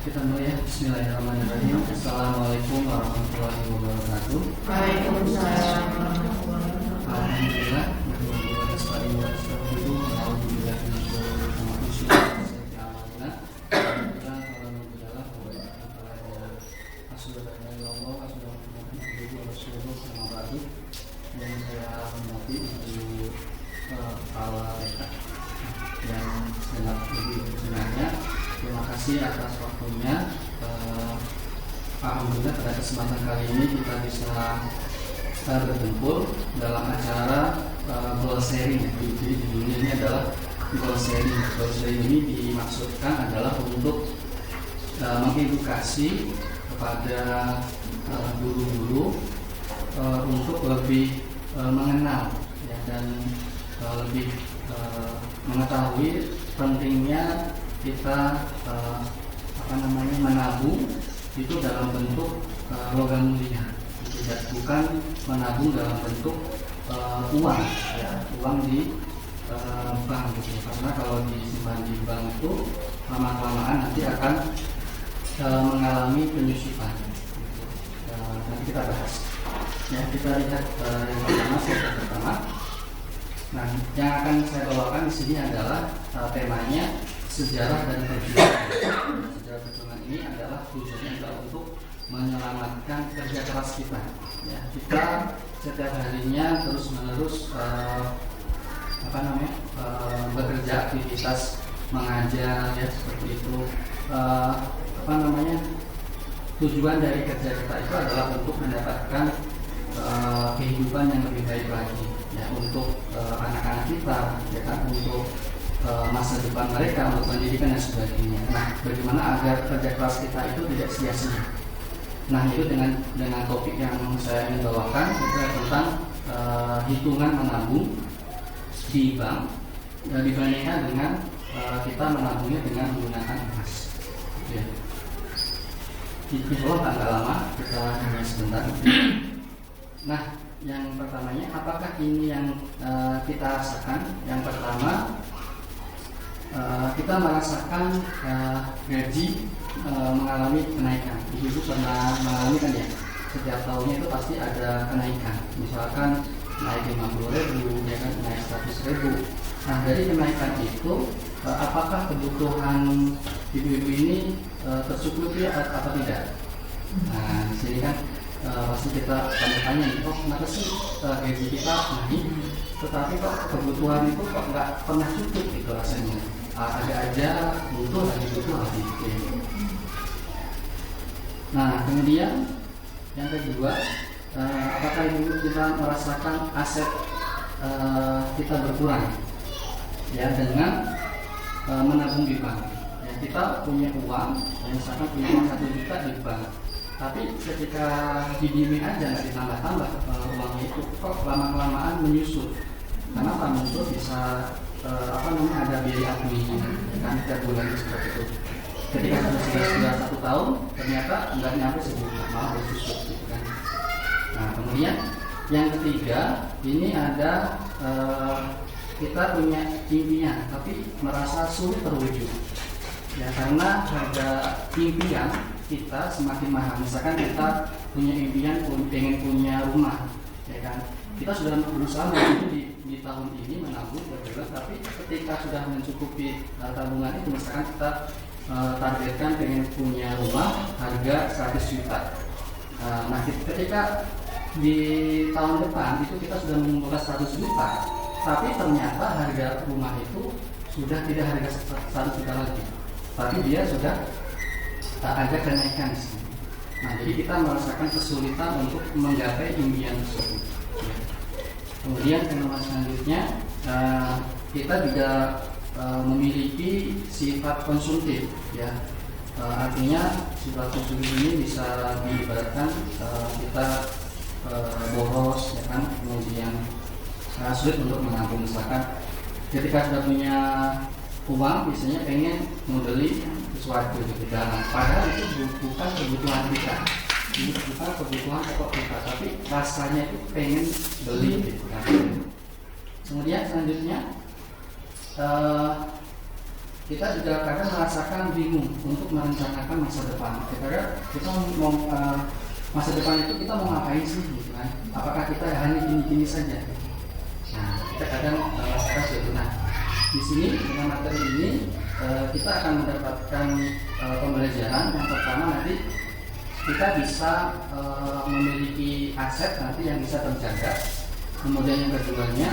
Kita mulai ya. Bismillahirrahmanirrahim. Assalamualaikum warahmatullahi wabarakatuh. Waalaikumsalam warahmatullahi wabarakatuh. Alhamdulillah. Yang saya hormati Ibu Kepala BK yang sebenarnya terima kasih atas waktunya. Alhamdulillah pada kesempatan kali ini kita bisa berkumpul dalam acara goal sharing. Jadi judulnya ini adalah goal sharing. Goal sharing ini dimaksudkan adalah untuk mengedukasi kepada guru-guru untuk lebih mengenal ya, dan lebih mengetahui pentingnya kita menabung itu dalam bentuk logam mulia, bukan menabung dalam bentuk uang ya, uang di bank gitu. Karena kalau disimpan di bank itu lama-kelamaan nanti akan mengalami penyusipan gitu. Nanti kita bahas ya, kita lihat yang pertama. Nah, yang akan saya bawakan di sini adalah temanya sejarah dan perjuangan. Sejarah perjuangan ini adalah tujuannya adalah untuk menyelamatkan kerja keras kita. Ya, kita setiap harinya terus-menerus bekerja, aktivitas mengajar ya seperti itu. Tujuan dari kerja kita itu adalah untuk mendapatkan kehidupan yang lebih baik lagi ya, untuk anak-anak kita ya kan, untuk masa depan mereka, untuk pendidikan dan sebagainya. Nah, bagaimana agar kerja keras kita itu tidak sia-sia? Nah, itu dengan topik yang saya ingin bawakan itu tentang hitungan menabung di bank dibandingkan dengan kita menabungnya dengan menggunakan emas ya. Itu agak lama, kita hanya sebentar. Nah, yang pertamanya, apakah ini yang kita rasakan? Yang pertama, kita merasakan gaji mengalami kenaikan. Ibu pernah mengalami kan ya? Setiap tahunnya itu pasti ada kenaikan. Misalkan naik 50.000, ya kan, naik 100.000. Nah, dari kenaikan itu, apakah kebutuhan ibu-ibu ini tercukupi atau tidak? Nah, di sini kan pasti kita tanya-tanya, kok kenapa sih gaji kita naik, tetapi kok kebutuhan itu kok nggak pernah cukup gitu rasanya. Ada aja butuh lagi gitu. Nah, kemudian yang kedua, apakah ibu kita merasakan aset kita berkurang ya dengan menabung di bank? Ya, kita punya uang, misalkan punya uang 1 juta di bank, tapi ketika didiemin aja nggak ditambah-tambah uangnya itu, kok lama-kelamaan menyusut. Kenapa muncul? Bisa ada biaya admin kan tiap bulan seperti itu. Ketika sudah 1 tahun ternyata nggak nyampe 1 juta, malah menyusut gitu kan. Nah, kemudian yang ketiga ini ada kita punya impian tapi merasa sulit terwujud ya, karena harga impian kita semakin mahal. Misalkan kita punya impian pengen punya rumah ya kan, kita sudah berusaha di tahun ini menabung berbulan, tapi ketika sudah mencukupi tabungan itu, misalkan kita targetkan pengen punya rumah harga 100 juta. Nah, ketika di tahun depan itu kita sudah mengumpulkan 100 juta, tapi ternyata harga rumah itu sudah tidak harga 100 juta lagi, tapi dia sudah ada kenaikan di sini. Nah, jadi kita merasakan kesulitan untuk menggapai impian tersebut. Ya. Kemudian yang selanjutnya, kita juga memiliki sifat konsumtif, ya. Artinya sifat konsumtif ini bisa diibaratkan kita boros, ya kan, kemudian sulit untuk menabung. Misalkan ketika sudah punya uang, biasanya pengen membeli sesuatu gitu, padahal itu bukan kebutuhan kita, bukan kebutuhan pokok kita, tapi rasanya itu pengen beli gitu kan. Kemudian selanjutnya kita juga kadang merasakan bingung untuk merencanakan masa depan. Karena kita mau masa depan itu kita mau ngapain sih, gitu kan? Apakah kita hanya gini-gini saja? Nah, kita kadang merasakan seperti itu. Nah, di sini dengan materi ini kita akan mendapatkan pembelajaran. Yang pertama nanti kita bisa memiliki aset nanti yang bisa terjaga. Kemudian yang keduanya,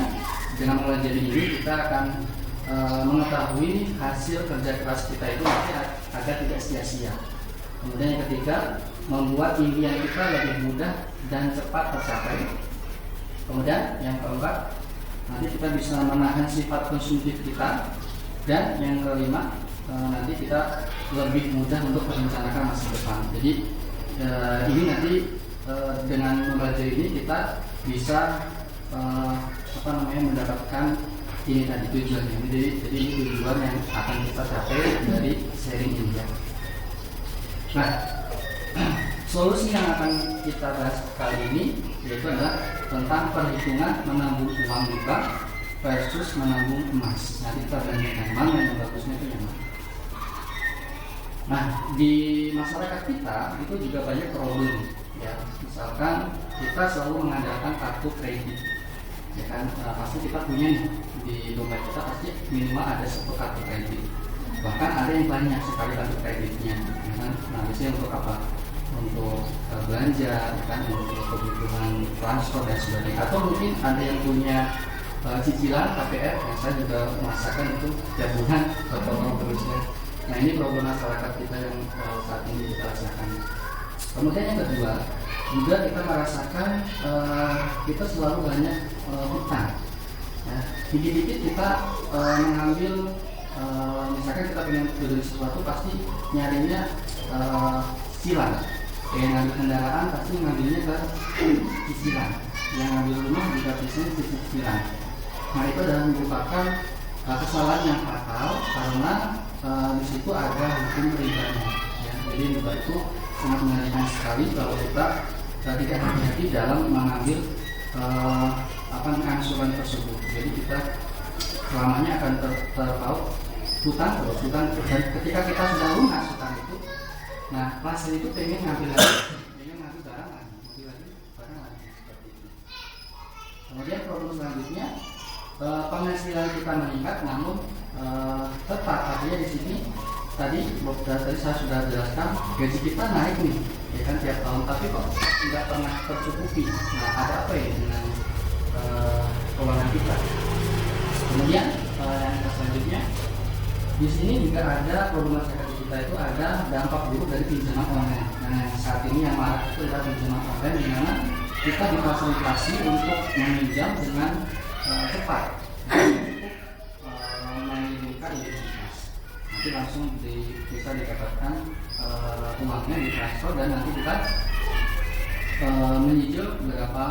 dengan mempelajari ini kita akan mengetahui hasil kerja keras kita itu nanti agar tidak sia-sia. Kemudian yang ketiga, membuat impian kita lebih mudah dan cepat tercapai. Kemudian yang keempat, nanti kita bisa menahan sifat konsumtif kita. Dan yang kelima, nanti kita lebih mudah untuk merencanakan masa depan. Jadi ini nanti dengan mempelajari ini kita bisa mendapatkan ini tadi tujuannya. Jadi ini tujuan yang akan kita capai dari sharing ini ya. Nah, solusi yang akan kita bahas kali ini yaitu adalah tentang perhitungan menabung uang di bank versus menabung emas. Nanti kita bandingkan mana yang bagusnya itu yang mana. Nah, di masyarakat kita itu juga banyak problem ya. Misalkan kita selalu mengandalkan kartu kredit. Ya kan, pasti kita punya nih di dompet kita pasti minimal ada satu kartu kredit. Bahkan ada yang banyak sekali kartu kreditnya. Ya kan? Nah, biasanya untuk apa? Untuk belanja, ya kan? Untuk kebutuhan transport dan sebagainya. Atau mungkin ada yang punya cicilan KPR, yang saya juga merasakan itu tiap bulan atau terus ya. Nah, ini problem masyarakat kita yang saat ini kita rasakan. Kemudian yang kedua, juga kita merasakan kita selalu banyak hutang. Ya, dikit-dikit kita mengambil, misalkan kita pengen beli sesuatu pasti nyarinya cicilan. Yang ngambil kendaraan pasti ngambilnya ke cicilan. Yang ngambil rumah juga biasanya cicilan. Nah, itu adalah merupakan kesalahan yang fatal karena di situ ada hukum ribanya. Ya, jadi riba itu sangat mengerikan sekali kalau kita tidak hati-hati dalam mengambil angsuran tersebut. Jadi kita selamanya akan terpaut hutang terus, dan ketika kita sudah lunas hutang itu, nah pasar itu pengen ngambil barang lagi, seperti itu. Kemudian problem selanjutnya, penghasilan kita meningkat, namun tetap artinya di sini tadi saya sudah jelaskan gaji kita naik nih, ya kan tiap tahun, tapi kok tidak pernah tercukupi. Nah, ada apa ya dengan keuangan kita? Kemudian yang selanjutnya di sini juga ada problem masyarakat kita itu ada dampak buruk dari pinjaman online. Nah, saat ini yang marak itu adalah pinjaman online, di mana kita difasilitasi untuk meminjam dengan cepat, mengirimkan identitas. Nanti langsung bisa didapatkan uangnya ditransfer dan nanti kita menyicil beberapa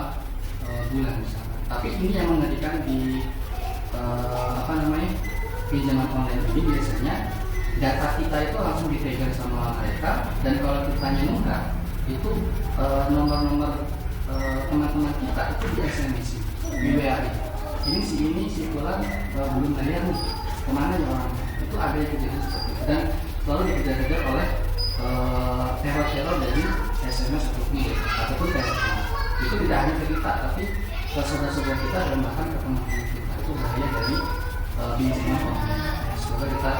bulan misalnya. Tapi ini yang mengerikan di pinjaman online ini biasanya data kita itu langsung dipegang sama mereka, dan kalau kita nyenggak itu nomor-nomor teman-teman kita itu di SMS, di WA. Ini si pulang belum bayar nih, kemana ya orang? Itu ada yang kejadian seperti itu, dan selalu dikejar-kejar oleh teror-teror dari SMS ataupun telepon. Itu tidak hanya ke kita, tapi ke saudara-saudara kita dan bahkan ke teman-teman kita. Itu bahaya dari pinjaman online. Semoga kita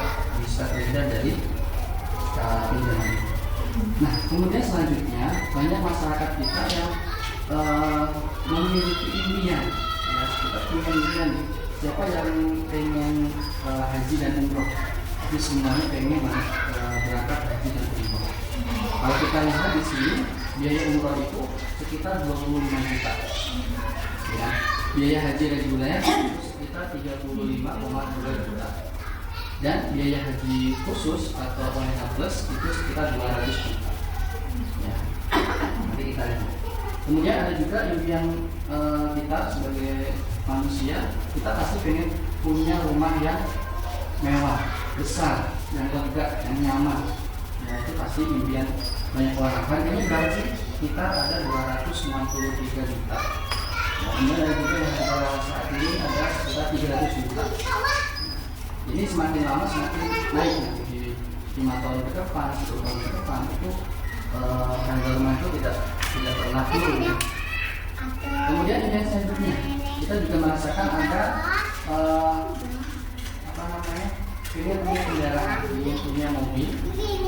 bisa terhindar dari pinjaman. Nah, kemudian selanjutnya banyak masyarakat kita yang memiliki impian. Ya, kita punya impian. Siapa yang pengen haji dan umroh? Tapi sebenarnya pengen berangkat haji dan umroh. Kalau kita lihat di sini, biaya umroh itu sekitar 25 juta. Ya, biaya haji reguler itu sekitar 35,2 juta. Dan biaya haji khusus atau ONH plus itu sekitar 200 juta. Ya, nanti kita lihat. Kemudian ada juga impian kita sebagai manusia, kita pasti pengen punya rumah yang mewah, besar, yang lega, yang nyaman. Ya, itu pasti impian banyak orang. Harganya berapa sih? Kita ada 293 juta. Kemudian ada juga yang saat ini ada sekitar 300 juta. Ini semakin lama semakin naik nanti di 5 tahun ke depan, 10 tahun ke depan itu harga rumah itu tidak pernah turun. Ya. Kemudian ini yang selanjutnya kita juga merasakan ada ingin punya kendaraan, ingin punya mobil,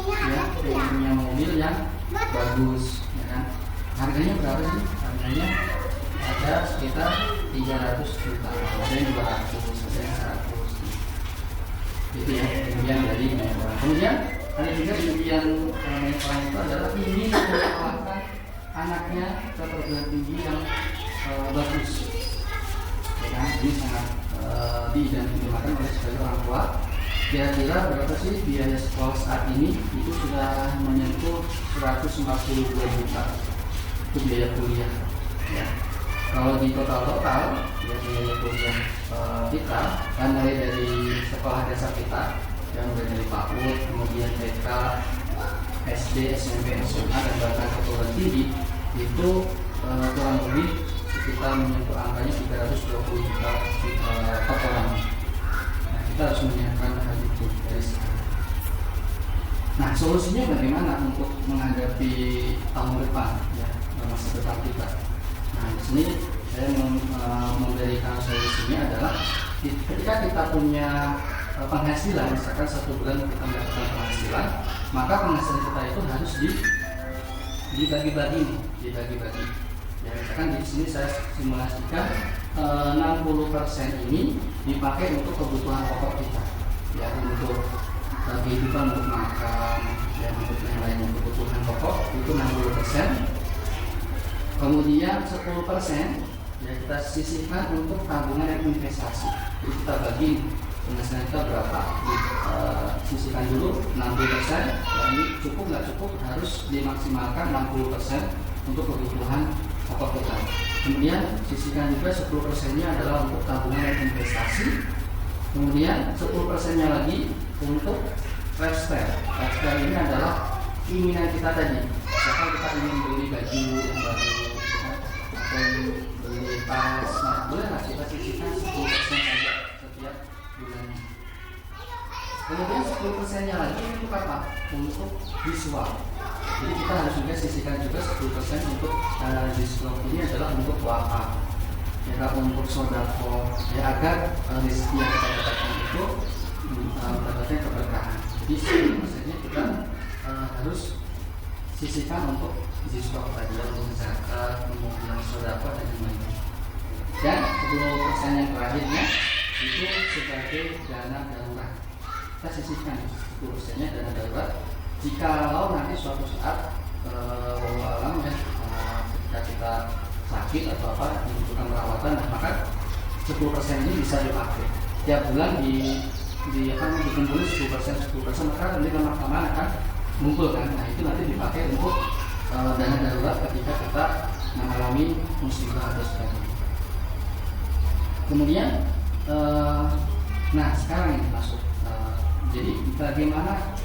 ya, ingin punya mobil yang bagus, ya kan? Harganya berapa sih? Harganya ada sekitar 300 juta, ada yang 200, ada yang 100. Itu ya, kemudian dari mewah. Kemudian ada juga impian mewah itu adalah ingin menyekolahkan anaknya ke perguruan tinggi yang bagus. Ya kan? Ini sangat diidam-idamkan oleh sebagai orang tua. Kira-kira berapa sih biaya sekolah saat ini? Itu sudah menyentuh 142 juta. Itu biaya kuliah. Ya. Kalau di total ya biaya kuliah kita kan mulai dari sekolah dasar kita, yang mulai dari PAUD, kemudian TK, SD, SMP, SMA dan bahkan perguruan tinggi itu kurang lebih sekitar menyentuh angkanya 320 juta per orang. Nah, kita harus menyiapkan hal itu dari sekarang. Nah, solusinya bagaimana untuk menghadapi tahun depan, ya, masa depan kita? Nah, di sini saya memberikan solusinya adalah ketika kita punya penghasilan, misalkan 1 bulan kita mendapatkan penghasilan, maka penghasilan kita itu harus dibagi-bagi. Ya, misalkan di sini saya simulasikan 60% ini dipakai untuk kebutuhan pokok kita, ya, untuk kehidupan, untuk makan, ya, untuk yang lainnya kebutuhan pokok itu 60%. Kemudian 10% ya kita sisihkan untuk tabungan dan investasi. Jadi kita bagi penghasilan kita berapa, sisihkan dulu 60%. Ya, ini cukup nggak cukup, harus dimaksimalkan 60% untuk kebutuhan pokok kita. Kemudian sisihkan juga 10%-nya adalah untuk tabungan dan investasi. Kemudian 10%-nya lagi untuk lifestyle. Lifestyle ini adalah keinginan kita tadi. Misalkan kita ingin beli baju yang baru, atau beli tas, nah bolehlah kita sisihkan 10% saja setiap bulannya. Kemudian 10%-nya lagi untuk apa? Untuk visual. Jadi kita harus juga sisihkan juga 10% untuk diskon. Ini adalah untuk wakaf, ya, untuk sodako, ya, agar rezeki yang kita dapatkan itu mendapatkan keberkahan. Jadi 10% kita harus sisihkan untuk diskon tadi, untuk zakat, kemudian sodako dan lain-lain. Dan 10% yang terakhirnya itu sebagai dana darurat. Kita sisihkan 10%-nya dana darurat. Jikalau nanti suatu saat alam ya, ketika kita sakit atau apa membutuhkan perawatan, maka 10% ini bisa dipakai. Tiap bulan dikumpulin 10%, maka nanti kamar akan mengumpulkan. Nah, itu nanti dipakai untuk dana darurat ketika kita mengalami musibah atau sebagainya. Kemudian, nah sekarang ini masuk. Jadi bagaimana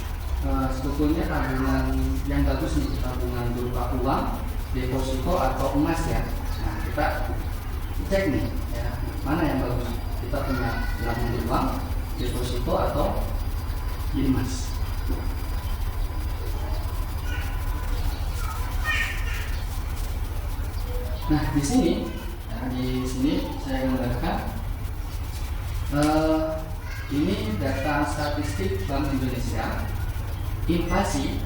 sebetulnya tabungan yang bagus nih, tabungan berupa uang, deposito atau emas, ya. Nah, kita cek nih, ya, mana yang bagus. Kita punya tabungan uang, deposito atau emas. Nah, di sini saya gambarkan ini data statistik Bank Indonesia. Inflasi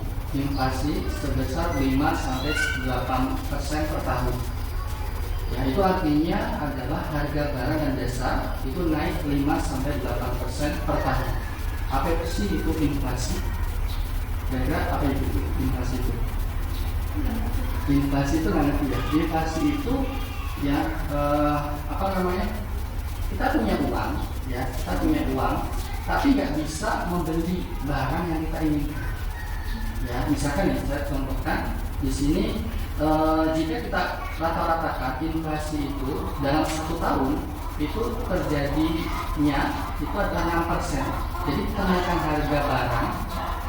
sebesar 5-8% per tahun. Ya, itu artinya adalah harga barang dan jasa itu naik 5-8% per tahun. Apa sih itu inflasi? Kira-kira apa itu inflasi itu? Inflasi itu nggak ngerti ya. Inflasi itu ya kita punya uang, ya, tapi nggak bisa membeli barang yang kita inginkan. Ya, misalkan ya, saya contohkan di sini jika kita rata-ratakan inflasi itu dalam 1 tahun itu terjadinya itu adalah 6%. Jadi kenaikan harga barang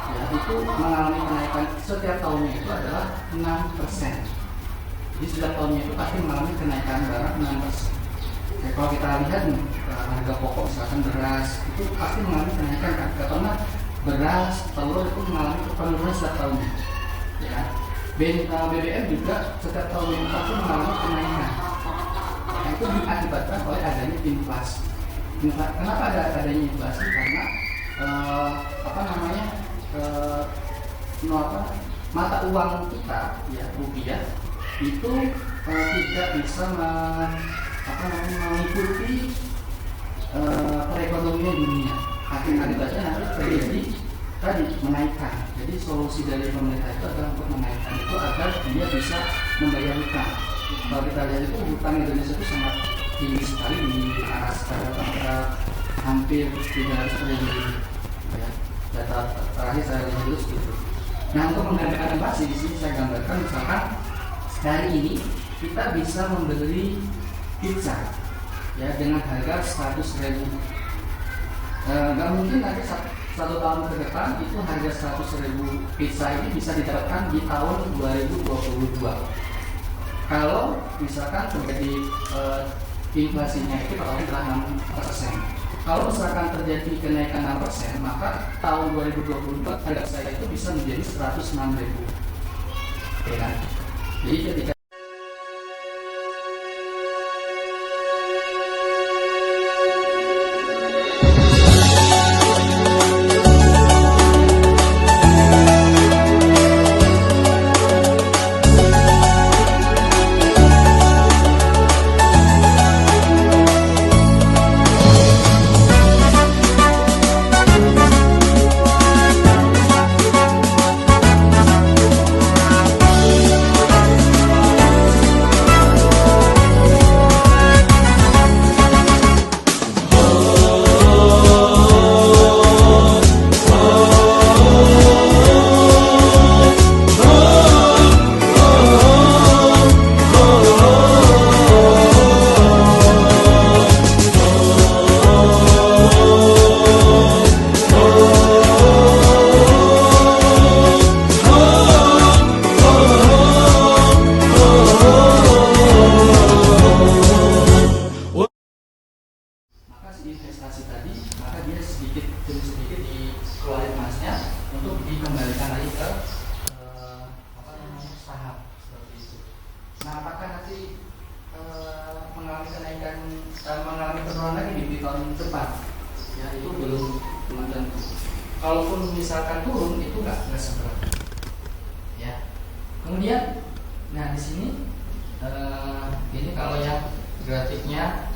ya itu mengalami kenaikan setiap tahunnya itu adalah 6%. Jadi setiap tahunnya itu pasti mengalami kenaikan barang 6%. Ya, kalau kita lihat nih, harga pokok misalkan beras itu pasti mengalami kenaikan kan, karena beras, telur itu mengalami penurunan setiap tahunnya. Ya, BBM juga setiap tahun pasti mengalami kenaikan. Nah, itu diakibatkan oleh adanya inflasi. Kenapa adanya inflasi? Karena mata uang kita, ya rupiah itu tidak bisa mengikuti perekonomian dunia. Akibatnya nanti terjadi tadi menaikkan. Jadi solusi dari pemerintah itu adalah untuk menaikkan itu agar dia bisa membayar hutang. Kalau kita lihat itu hutang Indonesia itu sangat tinggi sekali, di atas hampir 300 triliun. Ya, data terakhir saya lihat dulu segitu. Nah, untuk menggambarkan inflasi di sini saya gambarkan misalkan hari ini kita bisa membeli pizza ya dengan harga 100.000. Nggak mungkin nanti satu tahun ke depan itu harga 100.000 pizza ini bisa didapatkan di tahun 2022. Kalau misalkan terjadi inflasinya itu adalah 6%. Kalau misalkan terjadi kenaikan 6%, maka tahun 2024 harga saya itu bisa menjadi 106.000. Oke kan? Jadi ketika investasi tadi, maka dia sedikit demi sedikit dikeluarin emasnya untuk dikembalikan lagi ke saham seperti itu. Nah, apakah nanti mengalami kenaikan, mengalami penurunan lagi di tahun depan? Ya, itu belum tentu. Kalaupun misalkan turun, itu nggak seberapa. Ya. Kemudian, nah di sini ini kalau yang grafiknya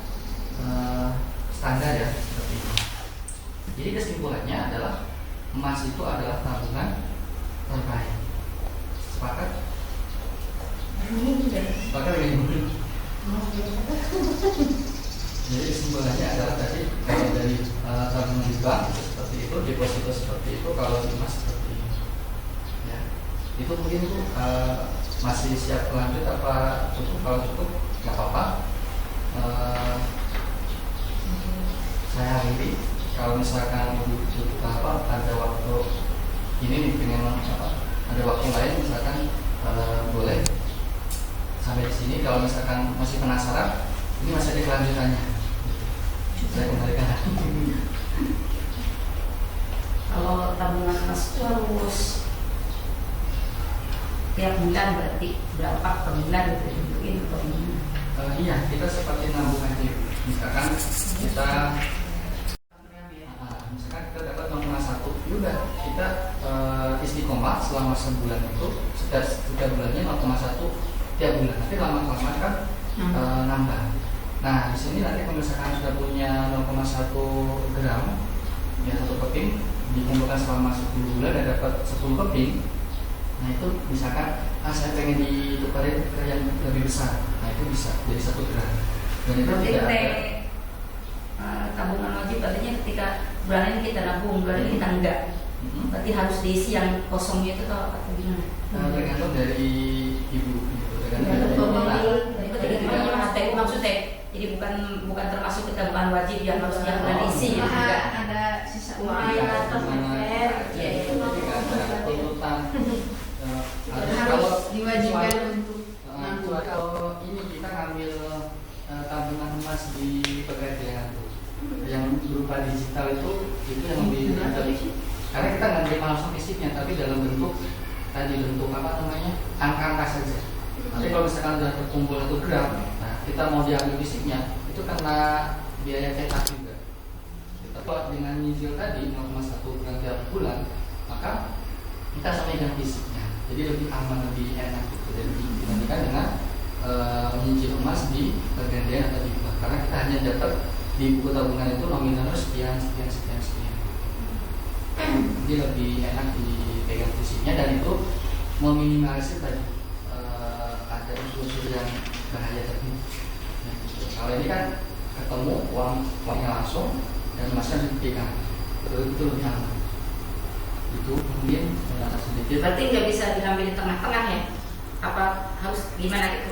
standar ya seperti ini. Jadi kesimpulannya adalah emas itu adalah tabungan terbaik. Sepakat? Sepakat ini. Jadi kesimpulannya adalah tadi kalau dari tabungan di bank seperti itu, deposito seperti itu, kalau di emas seperti ini. Ya, itu mungkin itu masih siap lanjut apa cukup? Kalau cukup nggak apa-apa. Saya akhiri. Kalau misalkan butuh apa, ada waktu ini pengen ada waktu lain misalkan boleh sampai di sini. Kalau misalkan masih penasaran, ini masih ada kelanjutannya. Saya kembalikan lagi. Kalau tabungan emas itu harus tiap bulan, berarti berapa per bulan ditentuin atau gimana? Iya, kita seperti nabung aja. Misalkan kita dapat 0,1, yaudah kita istiqomah selama sebulan itu, setiap bulannya 0,1 tiap bulan. Nanti lama-lama kan nambah. Nah, di sini nanti kalau misalkan sudah punya 0,1 gram, ya 1 keping, dikumpulkan selama 10 bulan dan dapat 10 keping. Nah, itu misalkan saya pengen ditukarin ke yang lebih besar. Nah, itu bisa jadi 1 gram. Dan itu tidak ada tabungan wajib, artinya ketika bulan ini kita nabung, bulan ini kita enggak. Berarti harus diisi yang kosongnya itu atau gimana? Tergantung dari ibu gitu. Maksudnya jadi bukan termasuk kita bukan wajib yang harus yang diisi ya, enggak ada sisa uang atau itu ada tuntutan. harus diwajibkan untuk kalau ini kita ngambil tabungan tabungan emas di Pegadaian tuh yang berupa digital itu yang lebih karena kita nggak terima langsung fisiknya, tapi dalam bentuk angka-angka saja. Tapi kalau misalkan sudah terkumpul 1 gram, nah kita mau diambil fisiknya itu karena biaya cetak juga. Kita buat dengan nyicil tadi 0,1 gram tiap bulan, maka kita sampaikan fisiknya, jadi lebih aman, lebih enak gitu, dan dibandingkan dengan menyicil emas di Pegadaian atau di bank, karena kita hanya dapat di buku tabungan itu nominalnya sekian. Jadi lebih enak dipegang fisiknya, dan itu meminimalisir tadi ada unsur-unsur yang bahaya tadi. Nah, gitu. Kalau ini kan ketemu uangnya langsung dan emasnya dipegang, itu lebih aman. Itu mungkin sedikit. Berarti nggak bisa diambil di tengah-tengah ya? Apa harus gimana gitu?